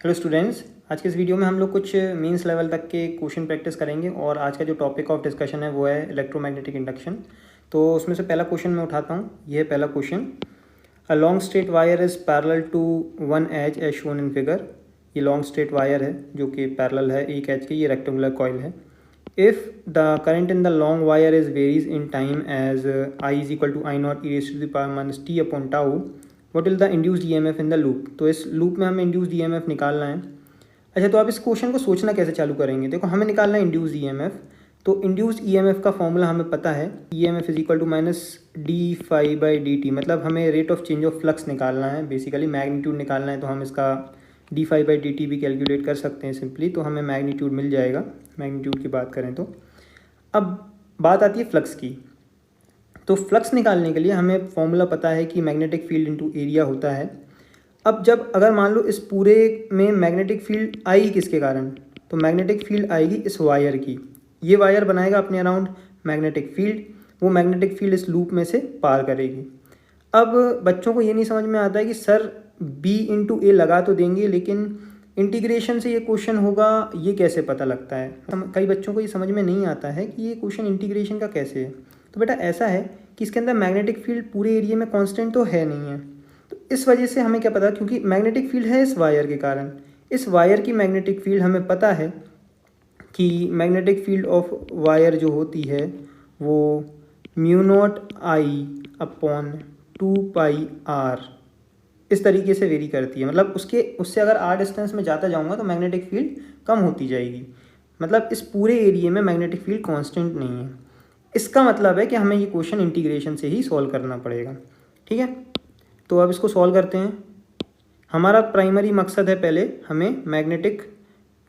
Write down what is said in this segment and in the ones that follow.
Hello students, आज के इस वीडियो में हम लोग कुछ मेंस लेवल तक के क्वेश्चन प्रैक्टिस करेंगे और आज का जो टॉपिक ऑफ डिस्कशन है वो है इलेक्ट्रोमैग्नेटिक इंडक्शन। तो उसमें से पहला क्वेश्चन मैं उठाता हूँ। ये है पहला question. A long straight wire is parallel to one edge as shown in figure. ये लॉन्ग स्ट्रेट वायर है जो कि पैरेलल है एक एज के। ये रेक्टेंगुलर कॉइल है। If the current in the long wire is varies in time as I is equal to I naught e raise to the power minus t upon tau, what is the induced EMF in the loop. तो इस loop में हमें induced EMF निकालना है। अच्छा, तो आप इस क्वेश्चन को सोचना कैसे चालू करेंगे। देखो, हमें निकालना है इंड्यूस्ड ईएमएफ। तो इंड्यूस्ड ईएमएफ का फॉर्मूला हमें पता है, EMF is equal to minus d phi by d t. मतलब हमें rate of change of flux निकालना है, बेसिकली मैग्नीट्यूड निकालना है। तो हम इसका d phi by d t भी कैलकुलेट कर सकते हैं सिंपली। तो हमें मैग्नीट्यूड मिल जाएगा, मैग्नीट्यूड की बात करें तो। अब बात आती है फ्लक्स की। तो फ्लक्स निकालने के लिए हमें फॉर्मूला पता है कि मैग्नेटिक फील्ड इनटू एरिया होता है। अब जब अगर मान लो इस पूरे में मैग्नेटिक फील्ड आएगी किसके कारण, तो मैग्नेटिक फील्ड आएगी इस वायर की। ये वायर बनाएगा अपने अराउंड मैग्नेटिक फील्ड, वो मैग्नेटिक फील्ड इस लूप में से पार करेगी। अब बच्चों को ये नहीं समझ में आता है कि सर बी इंटू ए लगा तो देंगे, लेकिन इंटीग्रेशन से ये क्वेश्चन होगा, ये कैसे पता लगता है। कई बच्चों को ये समझ में नहीं आता है कि ये क्वेश्चन इंटीग्रेशन का कैसे है। तो बेटा ऐसा है कि इसके अंदर मैग्नेटिक फील्ड पूरे एरिया में कांस्टेंट तो है नहीं है। तो इस वजह से हमें क्या पता, क्योंकि मैग्नेटिक फील्ड है इस वायर के कारण, इस वायर की मैग्नेटिक फील्ड हमें पता है कि मैग्नेटिक फील्ड ऑफ वायर जो होती है वो mu naught I upon two pi r इस तरीके से वेरी करती है। मतलब उससे अगर आर डिस्टेंस में जाता जाऊंगा तो मैग्नेटिक फील्ड कम होती जाएगी। मतलब इस पूरे एरिया में मैग्नेटिक फील्ड कांस्टेंट नहीं है। इसका मतलब है कि हमें ये क्वेश्चन इंटीग्रेशन से ही सॉल्व करना पड़ेगा। ठीक है, तो अब इसको सॉल्व करते हैं। हमारा प्राइमरी मकसद है, पहले हमें मैग्नेटिक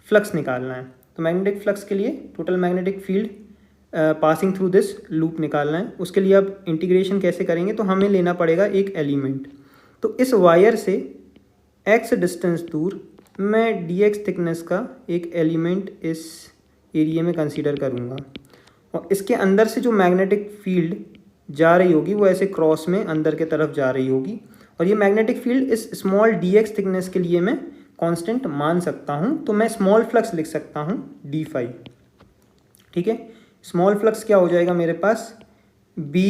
फ्लक्स निकालना है। तो मैग्नेटिक फ्लक्स के लिए total magnetic field passing through this loop निकालना है। उसके लिए अब इंटीग्रेशन कैसे करेंगे, तो हमें लेना पड़ेगा एक एलिमेंट। तो इस वायर से x डिस्टेंस दूर मैं dx थिकनेस का एक एलिमेंट इस एरिया में कंसीडर करूँगा, और इसके अंदर से जो मैग्नेटिक फील्ड जा रही होगी वो ऐसे क्रॉस में अंदर के तरफ जा रही होगी। और ये मैग्नेटिक फील्ड इस स्मॉल dx थिकनेस के लिए मैं कांस्टेंट मान सकता हूँ। तो मैं स्मॉल फ्लक्स लिख सकता हूँ डी फाई। ठीक है, स्मॉल फ्लक्स क्या हो जाएगा मेरे पास, b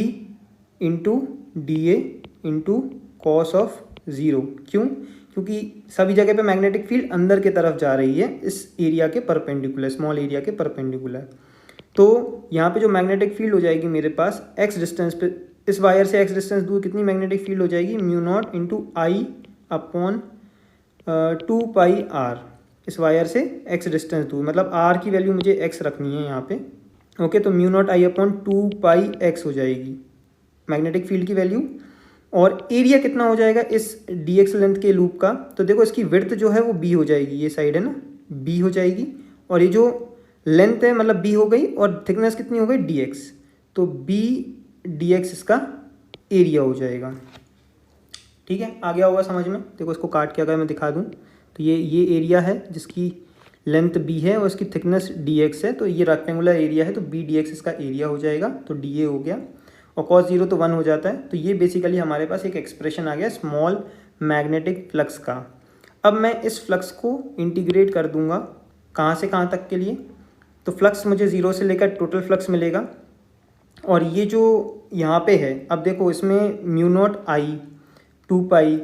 into D A into cos of zero. क्यों, क्योंकि सभी जगह पे मैग्नेटिक फील्ड अंदर के तरफ जा रही है इस एरिया के परपेंडिकुलर, स्मॉल एरिया के परपेंडिकुलर। तो यहाँ पे जो मैग्नेटिक फील्ड हो जाएगी मेरे पास x डिस्टेंस पे, इस वायर से x डिस्टेंस दूर कितनी मैग्नेटिक फील्ड हो जाएगी, mu naught into I upon two pi r. इस वायर से x डिस्टेंस दूर, मतलब r की वैल्यू मुझे x रखनी है यहाँ पे। ओके, तो mu naught I upon two pi x हो जाएगी मैग्नेटिक फील्ड की वैल्यू। और एरिया कितना हो जाएगा इस dx लेंथ के लूप का, तो देखो इसकी विड्थ जो है वो b हो जाएगी, ये साइड है ना b हो जाएगी, और ये जो लेंथ है मतलब b हो गई, और थिकनेस कितनी हो गई dx, तो b dx इसका एरिया हो जाएगा। ठीक है, आ गया होगा समझ में। देखो इसको काट के अगर मैं दिखा दूं तो ये एरिया है जिसकी लेंथ b है और इसकी थिकनेस dx है। तो ये रेक्टेंगुलर एरिया है, तो b dx इसका एरिया हो जाएगा। तो dA हो गया, और cos जीरो तो 1 हो जाता है। तो ये बेसिकली हमारे पास एक एक्सप्रेशन आ गया स्मॉल मैग्नेटिक फ्लक्स का। अब मैं इस फ्लक्स को इंटीग्रेट कर दूंगा कहाँ से कहाँ तक के लिए, तो फ्लक्स मुझे ज़ीरो से लेकर टोटल फ्लक्स मिलेगा। और ये जो यहाँ पे है, अब देखो इसमें म्यू नॉट आई टू पाई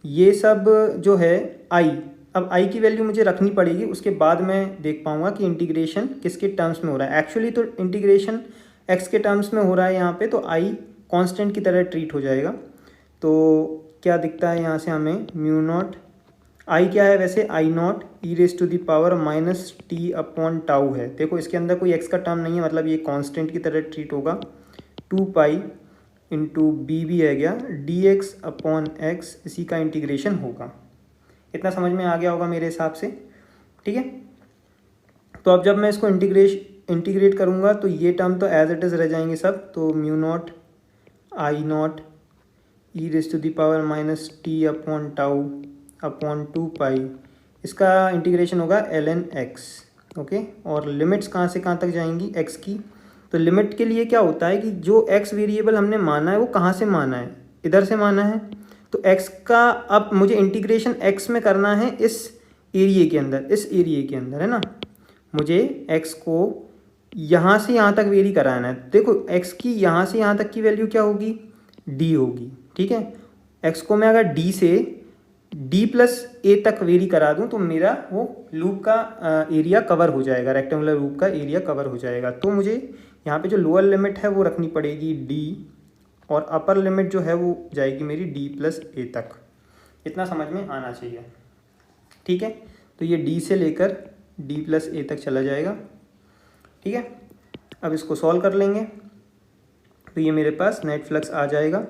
ये सब जो है आई, अब आई की वैल्यू मुझे रखनी पड़ेगी, उसके बाद मैं देख पाऊँगा कि इंटीग्रेशन किसके टर्म्स में हो रहा है। एक्चुअली तो इंटीग्रेशन x के टर्म्स में हो रहा है यहाँ पे, तो i कांस्टेंट की तरह ट्रीट हो जाएगा। तो क्या दिखता है यहाँ से हमें, म्यू नॉट i क्या है वैसे, I naught e raise to the power minus t upon tau है। देखो इसके अंदर कोई x का टर्म नहीं है, मतलब ये कांस्टेंट की तरह ट्रीट होगा। टू पाई इंटू बी भी है गया डी एक्स अपॉन एक्स, इसी का इंटीग्रेशन होगा। इतना समझ में आ गया होगा मेरे हिसाब से। ठीक है, तो अब जब मैं इसको इंटीग्रेट करूँगा तो ये टर्म तो एज इट इज़ रह जाएंगे सब। तो mu naught I naught e raise to the power minus t upon tau upon two pi, इसका इंटीग्रेशन होगा ln x। ओके, और लिमिट्स कहाँ से कहाँ तक जाएंगी x की, तो लिमिट के लिए क्या होता है कि जो x वेरिएबल हमने माना है वो कहाँ से माना है, इधर से माना है। तो x का अब मुझे इंटीग्रेशन x में करना है इस एरिया के अंदर, इस एरिया के अंदर, है ना, मुझे x को यहाँ से यहाँ तक वेरी कराना है। देखो x की यहाँ से यहाँ तक की वैल्यू क्या होगी, d होगी, ठीक है। x को मैं अगर d से d प्लस a तक वेरी करा दूँ तो मेरा वो लूप का एरिया कवर हो जाएगा, रेक्टेंगुलर लूप का एरिया कवर हो जाएगा। तो मुझे यहाँ पे जो लोअर लिमिट है वो रखनी पड़ेगी d, और अपर लिमिट जो है वो जाएगी मेरी d प्लस a तक। इतना समझ में आना चाहिए, ठीक है। तो ये d से लेकर d प्लस a तक चला जाएगा, ठीक है। अब इसको सॉल्व कर लेंगे तो ये मेरे पास नेट फ्लक्स आ जाएगा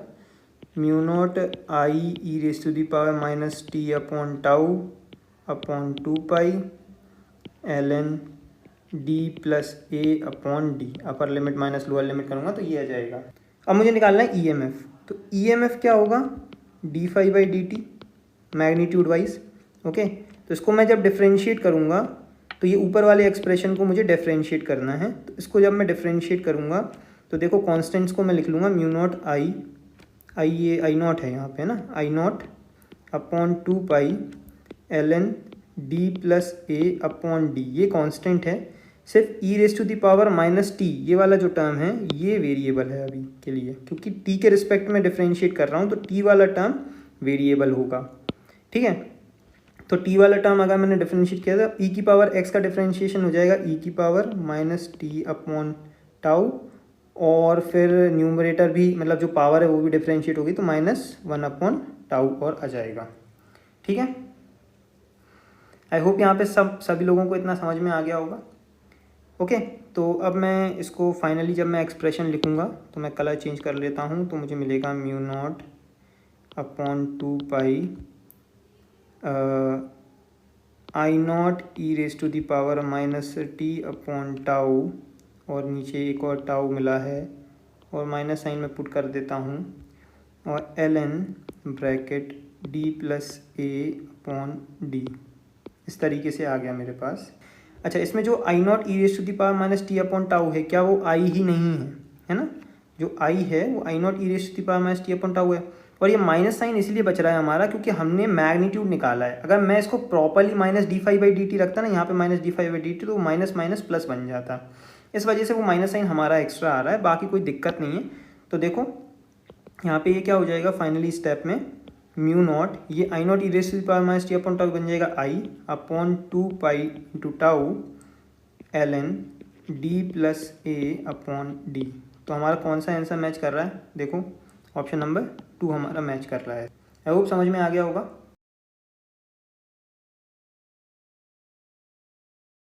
mu naught I e raise to the power minus t upon tau upon 2 L N D plus A upon d. Upper limit minus lower limit करूँगा तो ये आ जाएगा। अब मुझे निकालना है ईएमएफ, तो ईएमएफ क्या होगा, d phi by d t magnitude wise, okay. तो इसको मैं जब डिफ्रेंशिएट करूँगा तो ये ऊपर वाले एक्सप्रेशन को मुझे डिफ्रेंशिएट करना है। तो इसको जब मैं डिफ्रेंशिएट करूँगा तो देखो कॉन्स्टेंट्स को मैं लिख लूँगा म्यू नॉट आई ये आई नॉट है यहाँ पे, ना, I naught upon 2 L N D plus A upon D, ये कांस्टेंट है। सिर्फ e raise to the power minus t ये वाला जो टर्म है ये वेरिएबल है अभी के लिए, क्योंकि टी के रिस्पेक्ट में डिफ्रेंशिएट कर रहा हूँ तो टी वाला टर्म वेरिएबल होगा, ठीक है। तो टी वाला टर्म अगर मैंने डिफ्रेंशिएट किया था, ई की पावर एक्स का डिफ्रेंशिएशन हो जाएगा ई की power minus t upon tau, और फिर न्यूमरेटर भी मतलब जो पावर है वो भी डिफ्रेंशिएट होगी तो -1 अपॉन टाउ और आ जाएगा, ठीक है। आई होप यहाँ पे सभी लोगों को इतना समझ में आ गया होगा, ओके। तो अब मैं इसको फाइनली जब मैं एक्सप्रेशन लिखूँगा तो मैं कलर चेंज कर लेता हूँ, तो मुझे मिलेगा mu naught upon 2 I naught e raise to the power minus t upon tau, और नीचे एक और टाउ मिला है और माइनस साइन में पुट कर देता हूँ, और L N bracket D plus ए अपॉन डी। इस तरीके से आ गया मेरे पास। अच्छा, इसमें जो I naught e raise to the power minus t upon tau है, क्या वो आई ही नहीं है ना? जो आई है वो I naught e raise to the power minus t upon tau है, और ये माइनस साइन इसलिए बच रहा है हमारा क्योंकि हमने मैग्नीट्यूड निकाला है। अगर मैं इसको properly minus d phi by d t रखता ना यहाँ पे minus d phi by d t, तो माइनस माइनस प्लस बन जाता। इस वजह से वो माइनस साइन हमारा एक्स्ट्रा आ रहा है, बाकी कोई दिक्कत नहीं है। तो देखो यहाँ पे ये क्या हो जाएगा फाइनली स्टेप में, म्यू नॉट ये I naught e raise to the power minus t upon tau बन जाएगा I upon 2 into tau L N D plus A upon D. तो हमारा कौन सा आंसर मैच कर रहा है, देखो ऑप्शन नंबर 2 हमारा मैच कर रहा है। आई होप समझ में आ गया होगा।